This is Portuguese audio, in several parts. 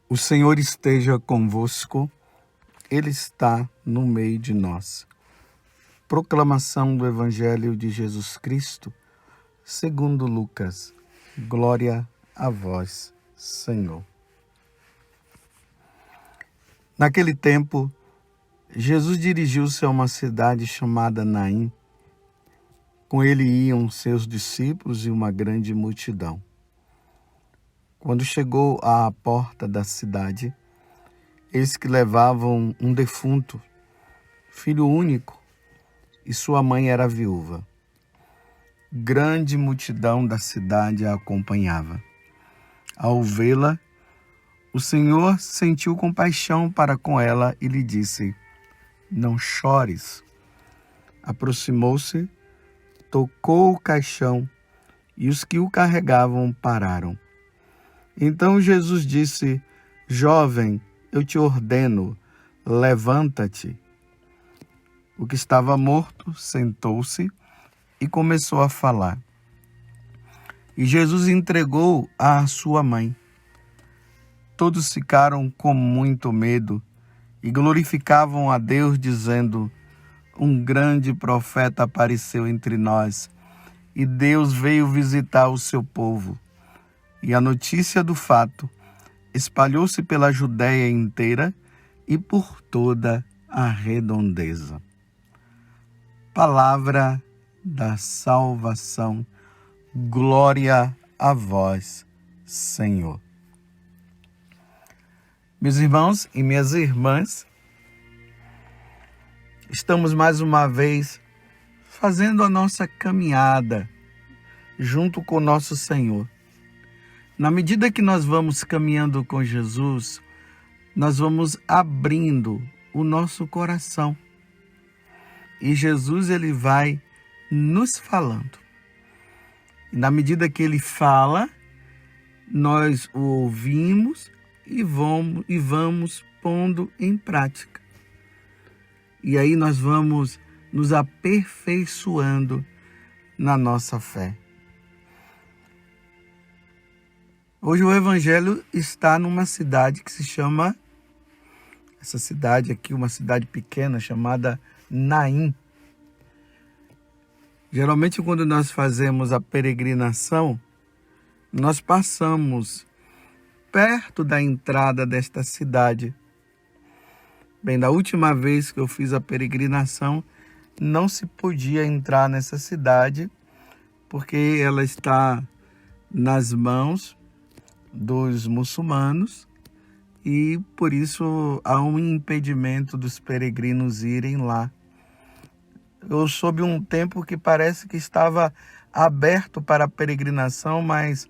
O Senhor esteja convosco, Ele está no meio de nós. Proclamação do Evangelho de Jesus Cristo, segundo Lucas. Glória a vós, Senhor. Naquele tempo, Jesus dirigiu-se a uma cidade chamada Naim. Com ele iam seus discípulos e uma grande multidão. Quando chegou à porta da cidade, eis que levavam um defunto, filho único, e sua mãe era viúva. Grande multidão da cidade a acompanhava. Ao vê-la, o Senhor sentiu compaixão para com ela e lhe disse: "Não chores." Aproximou-se, tocou o caixão e os que o carregavam pararam. Então Jesus disse: "Jovem, eu te ordeno, levanta-te." O que estava morto sentou-se e começou a falar. E Jesus entregou à sua mãe. Todos ficaram com muito medo e glorificavam a Deus, dizendo: "Um grande profeta apareceu entre nós, e Deus veio visitar o seu povo." E a notícia do fato espalhou-se pela Judéia inteira e por toda a redondeza. Palavra da salvação. Glória a vós, Senhor. Meus irmãos e minhas irmãs, estamos mais uma vez fazendo a nossa caminhada junto com nosso Senhor. Na medida que nós vamos caminhando com Jesus, nós vamos abrindo o nosso coração. E Jesus, ele vai nos falando. E na medida que ele fala, nós o ouvimos e vamos pondo em prática. E aí nós vamos nos aperfeiçoando na nossa fé. Hoje o Evangelho está numa cidade que se chama, essa cidade aqui, uma cidade pequena chamada Naim. Geralmente quando nós fazemos a peregrinação, nós passamos perto da entrada desta cidade. Bem, da última vez que eu fiz a peregrinação, não se podia entrar nessa cidade, porque ela está nas mãos dos muçulmanos e por isso há um impedimento dos peregrinos irem lá. Eu soube um tempo que parece que estava aberto para a peregrinação, mas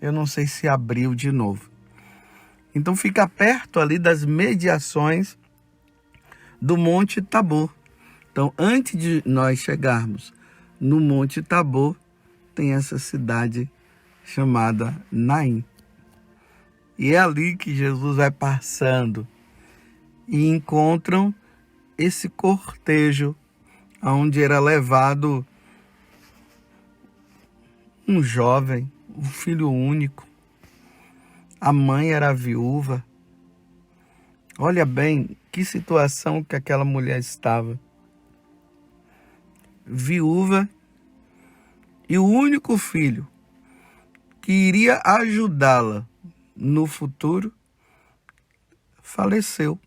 eu não sei se abriu de novo. Então fica perto ali das mediações do Monte Tabor. Então antes de nós chegarmos no Monte Tabor, tem essa cidade chamada Naim. E é ali que Jesus vai passando e encontram esse cortejo onde era levado um jovem, um filho único. A mãe era viúva. Olha bem que situação que aquela mulher estava. Viúva e o único filho que iria ajudá-la no futuro faleceu.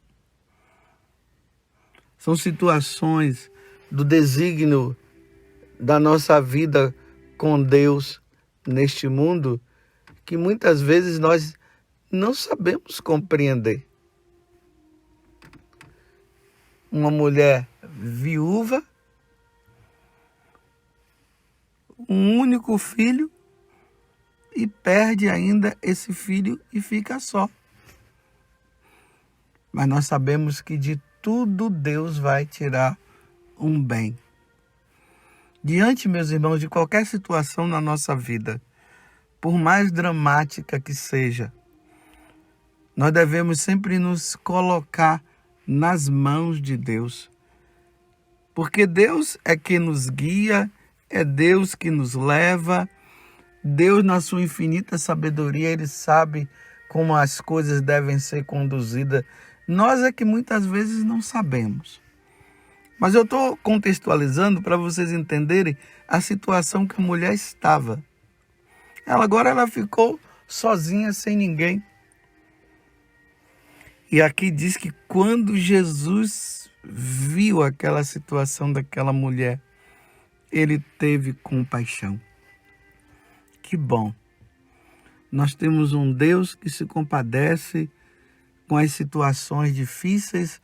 São situações do desígnio da nossa vida com Deus neste mundo que muitas vezes nós não sabemos compreender. Uma mulher viúva, um único filho, e perde ainda esse filho e fica só. Mas nós sabemos que de tudo Deus vai tirar um bem. Diante, meus irmãos, de qualquer situação na nossa vida, por mais dramática que seja, nós devemos sempre nos colocar nas mãos de Deus Porque Deus é quem nos guia, é Deus que nos leva. Deus, na sua infinita sabedoria, Ele sabe como as coisas devem ser conduzidas. Nós é que muitas vezes não sabemos. Mas eu estou contextualizando para vocês entenderem a situação que a mulher estava. Agora ela ficou sozinha, sem ninguém. E aqui diz que quando Jesus viu aquela situação daquela mulher, Ele teve compaixão. Que bom. Nós temos um Deus que se compadece com as situações difíceis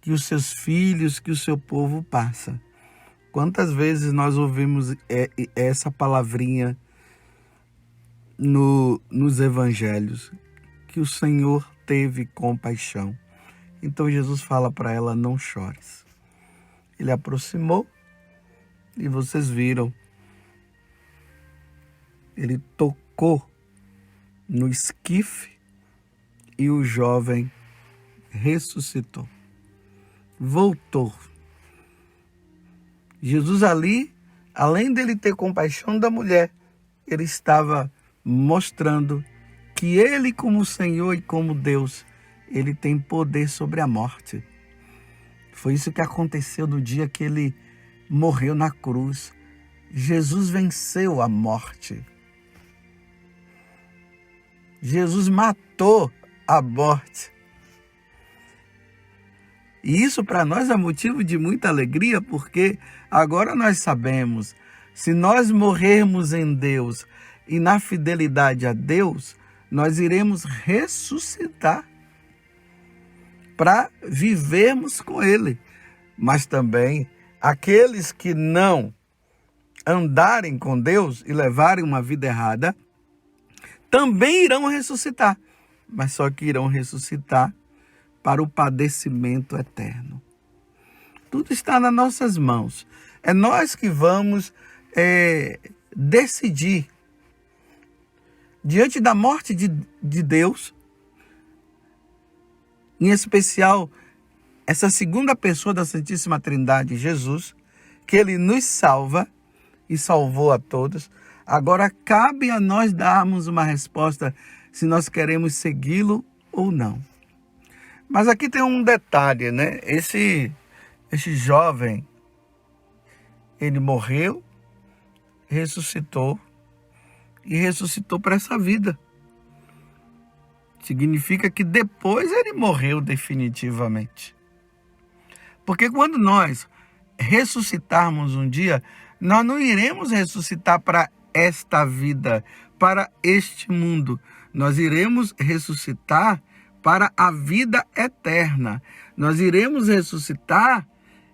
que os seus filhos, que o seu povo passa. Quantas vezes nós ouvimos essa palavrinha nos evangelhos, que o Senhor teve compaixão. Então Jesus fala para ela, não chores. Ele aproximou e vocês viram, ele tocou no esquife e o jovem ressuscitou. Voltou. Jesus ali, além dele ter compaixão da mulher, ele estava mostrando que ele, como Senhor e como Deus, ele tem poder sobre a morte. Foi isso que aconteceu no dia que ele morreu na cruz. Jesus venceu a morte. Jesus matou a morte. E isso para nós é motivo de muita alegria, porque agora nós sabemos, se nós morrermos em Deus e na fidelidade a Deus, nós iremos ressuscitar para vivermos com Ele. Mas também aqueles que não andarem com Deus e levarem uma vida errada, também irão ressuscitar, mas só que irão ressuscitar para o padecimento eterno. Tudo está nas nossas mãos. É nós que vamos decidir. Diante da morte de Deus, em especial essa segunda pessoa da Santíssima Trindade, Jesus, que Ele nos salva e salvou a todos. Agora cabe a nós darmos uma resposta se nós queremos segui-lo ou não. Mas aqui tem um detalhe, né? Esse jovem, ele morreu, ressuscitou e ressuscitou para essa vida. Significa que depois ele morreu definitivamente. Porque quando nós ressuscitarmos um dia, nós não iremos ressuscitar para esta vida, para este mundo. Nós iremos ressuscitar para a vida eterna. Nós iremos ressuscitar,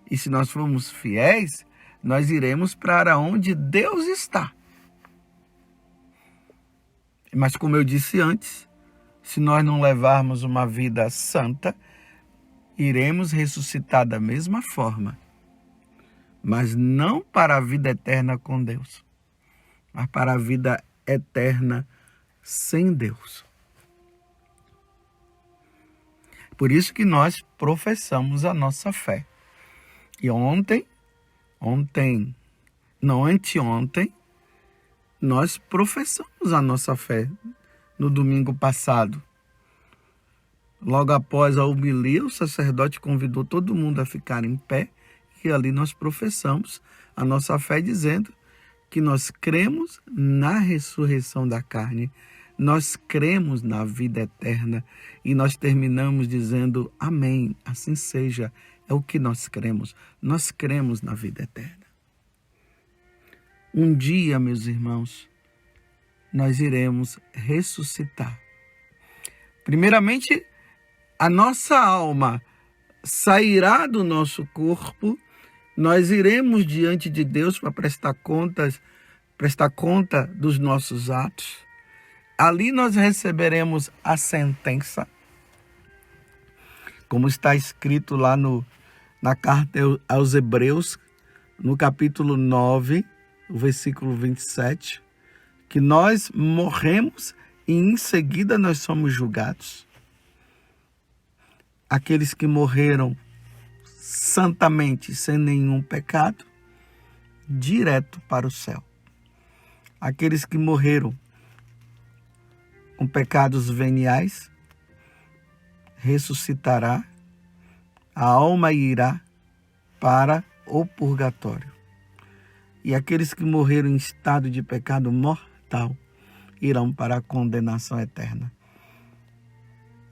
e se nós formos fiéis, nós iremos para onde Deus está. Mas como eu disse antes, se nós não levarmos uma vida santa, iremos ressuscitar da mesma forma. Mas não para a vida eterna com Deus, mas para a vida eterna sem Deus. Por isso que nós professamos a nossa fé. E anteontem, nós professamos a nossa fé no domingo passado. Logo após a homilia, o sacerdote convidou todo mundo a ficar em pé e ali nós professamos a nossa fé dizendo que nós cremos na ressurreição da carne, nós cremos na vida eterna e nós terminamos dizendo amém, assim seja, é o que nós cremos na vida eterna. Um dia, meus irmãos, nós iremos ressuscitar. Primeiramente, a nossa alma sairá do nosso corpo, nós iremos diante de Deus para prestar conta dos nossos atos. Ali nós receberemos a sentença, como está escrito lá na carta aos Hebreus, no capítulo 9, o versículo 27, que nós morremos e em seguida nós somos julgados. Aqueles que morreram santamente, sem nenhum pecado, direto para o céu. Aqueles que morreram com pecados veniais, ressuscitará, a alma irá para o purgatório. E aqueles que morreram em estado de pecado mortal irão para a condenação eterna.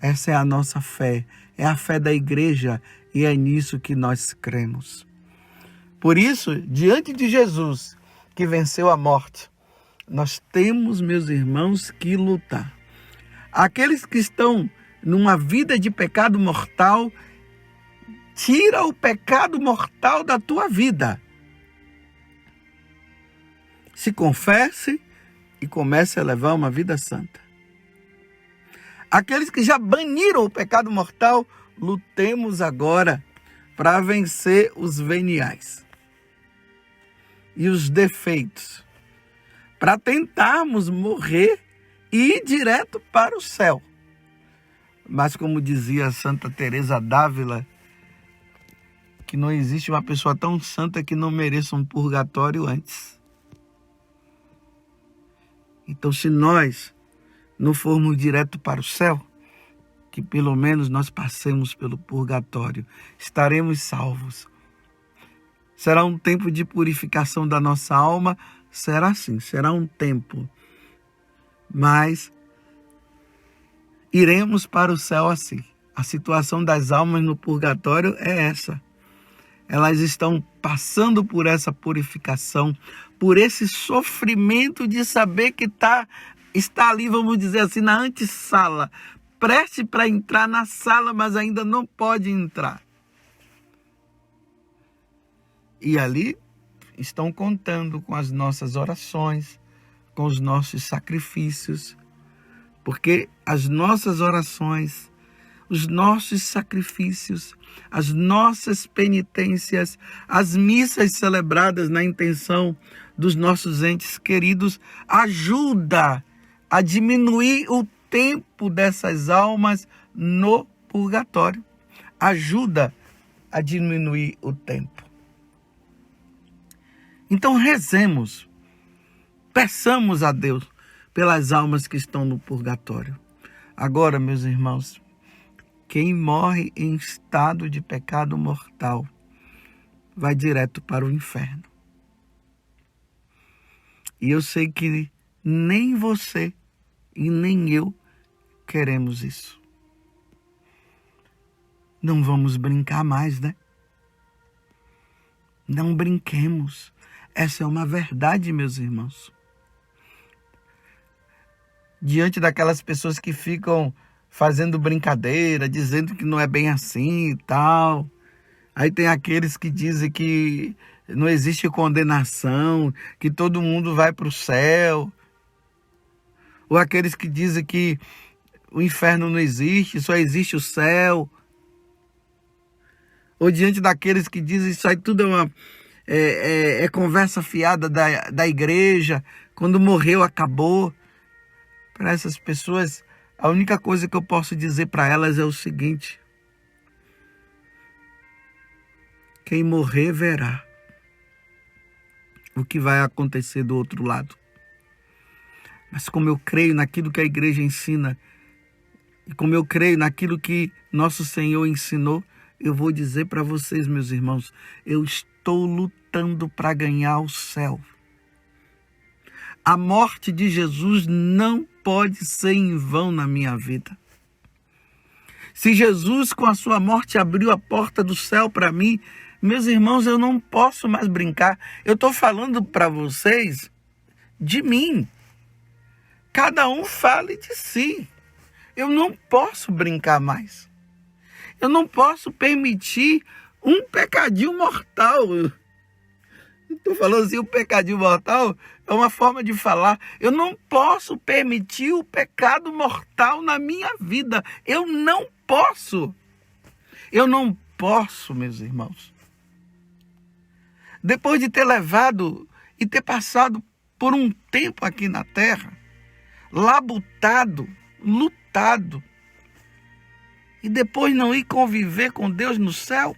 Essa é a nossa fé, é a fé da igreja e é nisso que nós cremos. Por isso, diante de Jesus, que venceu a morte, nós temos, meus irmãos, que lutar. Aqueles que estão numa vida de pecado mortal, tira o pecado mortal da tua vida. Se confesse e comece a levar uma vida santa. Aqueles que já baniram o pecado mortal, lutemos agora para vencer os veniais e os defeitos, para tentarmos morrer e ir direto para o céu. Mas como dizia Santa Teresa d'Ávila, que não existe uma pessoa tão santa que não mereça um purgatório antes. Então, se nós não formos direto para o céu, que pelo menos nós passemos pelo purgatório, estaremos salvos. Será um tempo de purificação da nossa alma? Será sim, será um tempo. Mas iremos para o céu assim. A situação das almas no purgatório é essa. Elas estão passando por essa purificação, por esse sofrimento de saber que está ali, vamos dizer assim, na antessala, preste para entrar na sala, mas ainda não pode entrar. E ali estão contando com as nossas orações, com os nossos sacrifícios, porque as nossas orações, os nossos sacrifícios, as nossas penitências, as missas celebradas na intenção dos nossos entes queridos, ajuda a diminuir o tempo dessas almas no purgatório. Ajuda a diminuir o tempo. Então rezemos, peçamos a Deus pelas almas que estão no purgatório. Agora, meus irmãos, quem morre em estado de pecado mortal vai direto para o inferno. E eu sei que nem você e nem eu queremos isso. Não vamos brincar mais, né? Não brinquemos. Essa é uma verdade, meus irmãos. Diante daquelas pessoas que ficam fazendo brincadeira, dizendo que não é bem assim e tal. Aí tem aqueles que dizem que não existe condenação, que todo mundo vai para o céu. Ou aqueles que dizem que o inferno não existe, só existe o céu. Ou diante daqueles que dizem isso aí tudo é conversa fiada da igreja, quando morreu acabou. Para essas pessoas, a única coisa que eu posso dizer para elas é o seguinte: quem morrer verá o que vai acontecer do outro lado. Mas como eu creio naquilo que a igreja ensina, e como eu creio naquilo que nosso Senhor ensinou, eu vou dizer para vocês, meus irmãos, eu estou lutando para ganhar o céu. A morte de Jesus não pode ser em vão na minha vida. Se Jesus, com a sua morte, abriu a porta do céu para mim, meus irmãos, eu não posso mais brincar. Eu estou falando para vocês de mim. Cada um fale de si. Eu não posso brincar mais. Eu não posso permitir um pecadinho mortal. Estou falando assim, o pecadinho mortal é uma forma de falar. Eu não posso permitir o pecado mortal na minha vida. Eu não posso. Eu não posso, meus irmãos. Depois de ter levado e ter passado por um tempo aqui na terra, labutado, lutado, e depois não ir conviver com Deus no céu,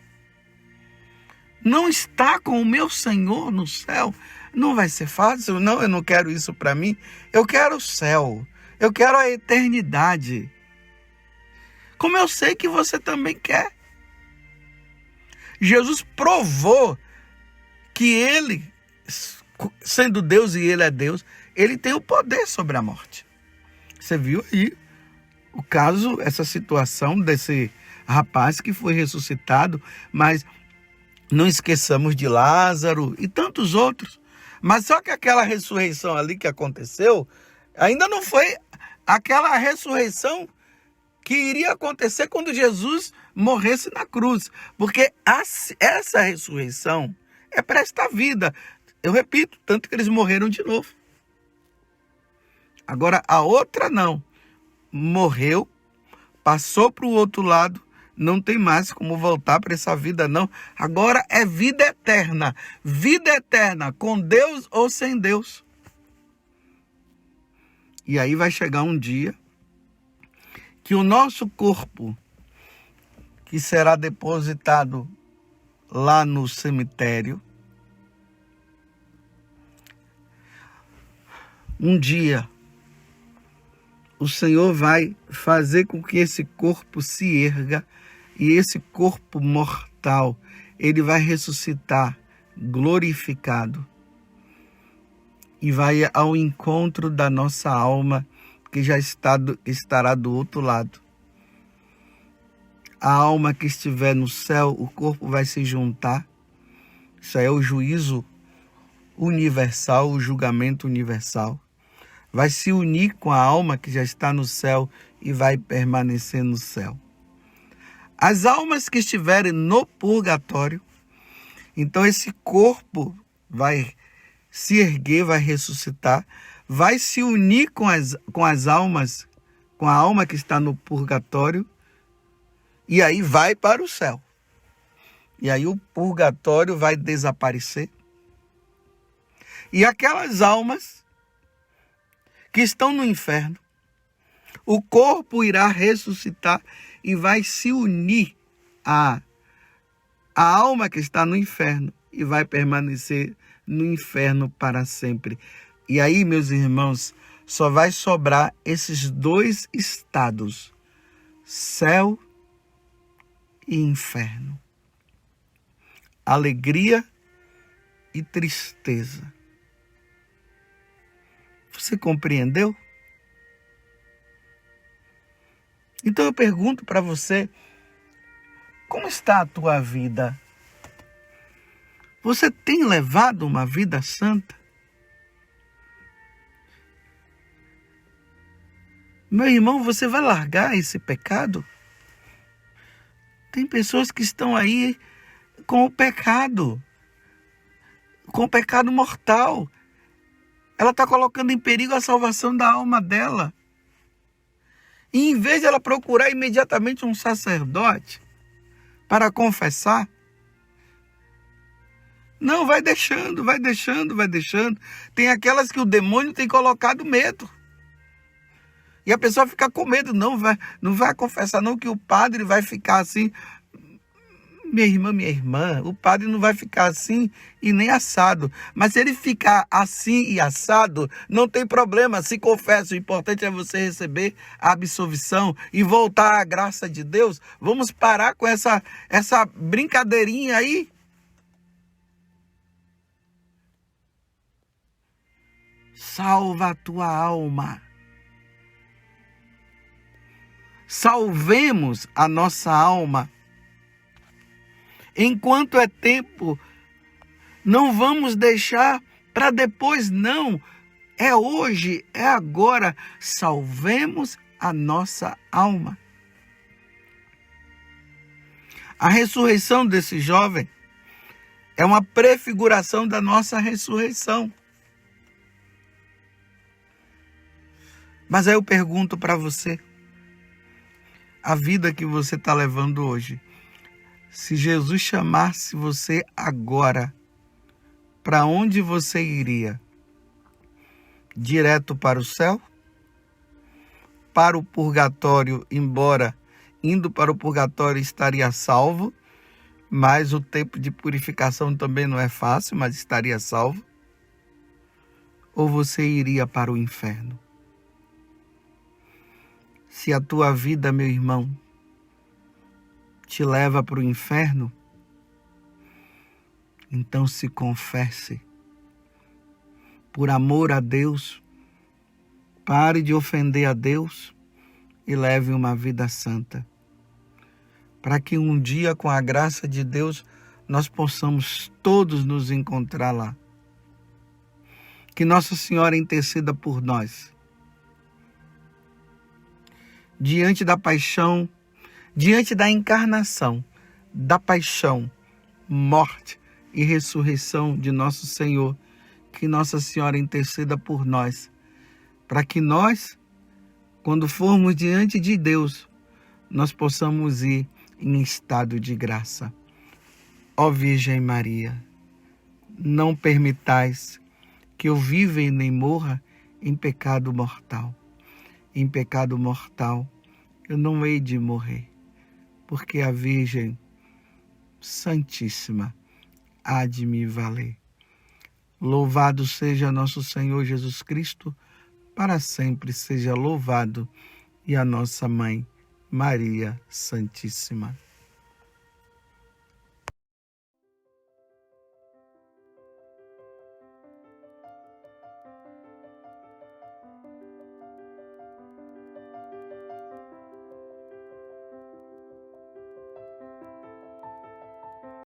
não estar com o meu Senhor no céu, não vai ser fácil. Não, eu não quero isso para mim. Eu quero o céu. Eu quero a eternidade. Como eu sei que você também quer. Jesus provou que ele, sendo Deus e ele é Deus, ele tem o poder sobre a morte. Você viu aí o caso, essa situação desse rapaz que foi ressuscitado, mas não esqueçamos de Lázaro e tantos outros. Mas só que aquela ressurreição ali que aconteceu, ainda não foi aquela ressurreição que iria acontecer quando Jesus morresse na cruz. Porque essa ressurreição é para esta vida. Eu repito, tanto que eles morreram de novo. Agora, a outra não. Morreu, passou para o outro lado, não tem mais como voltar para essa vida, não. Agora é vida eterna. Vida eterna, com Deus ou sem Deus. E aí vai chegar um dia que o nosso corpo, que será depositado lá no cemitério, um dia o Senhor vai fazer com que esse corpo se erga e esse corpo mortal, ele vai ressuscitar glorificado e vai ao encontro da nossa alma que já estará do outro lado. A alma que estiver no céu, o corpo vai se juntar. Isso aí é o juízo universal, o julgamento universal. Vai se unir com a alma que já está no céu e vai permanecer no céu. As almas que estiverem no purgatório, então esse corpo vai se erguer, vai ressuscitar, vai se unir com as almas, com a alma que está no purgatório, e aí vai para o céu. E aí o purgatório vai desaparecer. E aquelas almas que estão no inferno, o corpo irá ressuscitar e vai se unir à alma que está no inferno e vai permanecer no inferno para sempre. E aí, meus irmãos, só vai sobrar esses dois estados, céu e inferno. Alegria e tristeza. Você compreendeu? Então eu pergunto para você, como está a tua vida? Você tem levado uma vida santa? Meu irmão, você vai largar esse pecado? Tem pessoas que estão aí com o pecado mortal. Ela está colocando em perigo a salvação da alma dela. E em vez de ela procurar imediatamente um sacerdote para confessar, não, vai deixando. Tem aquelas que o demônio tem colocado medo. E a pessoa fica com medo, não vai confessar não, que o padre vai ficar assim. Minha irmã, o padre não vai ficar assim e nem assado. Mas se ele ficar assim e assado, não tem problema, se confessa. O importante é você receber a absolvição e voltar à graça de Deus. Vamos parar com essa brincadeirinha aí. Salva a tua alma. Salvemos a nossa alma. Enquanto é tempo, não vamos deixar para depois, não. É hoje, é agora. Salvemos a nossa alma. A ressurreição desse jovem é uma prefiguração da nossa ressurreição. Mas aí eu pergunto para você, a vida que você está levando hoje, se Jesus chamasse você agora, para onde você iria? Direto para o céu? Para o purgatório, embora indo para o purgatório estaria salvo? mas o tempo de purificação também não é fácil, mas estaria salvo? Ou você iria para o inferno? Se a tua vida, meu irmão, te leva para o inferno, então se confesse. Por amor a Deus, pare de ofender a Deus e leve uma vida santa. Para que um dia, com a graça de Deus, nós possamos todos nos encontrar lá. Que Nossa Senhora interceda por nós. Diante da paixão, diante da encarnação, da paixão, morte e ressurreição de nosso Senhor, que Nossa Senhora interceda por nós, para que nós, quando formos diante de Deus, nós possamos ir em estado de graça. Ó Virgem Maria, não permitais que eu viva e nem morra em pecado mortal. Em pecado mortal eu não hei de morrer, porque a Virgem Santíssima há de me valer. Louvado seja nosso Senhor Jesus Cristo, para sempre seja louvado, e a nossa Mãe, Maria Santíssima.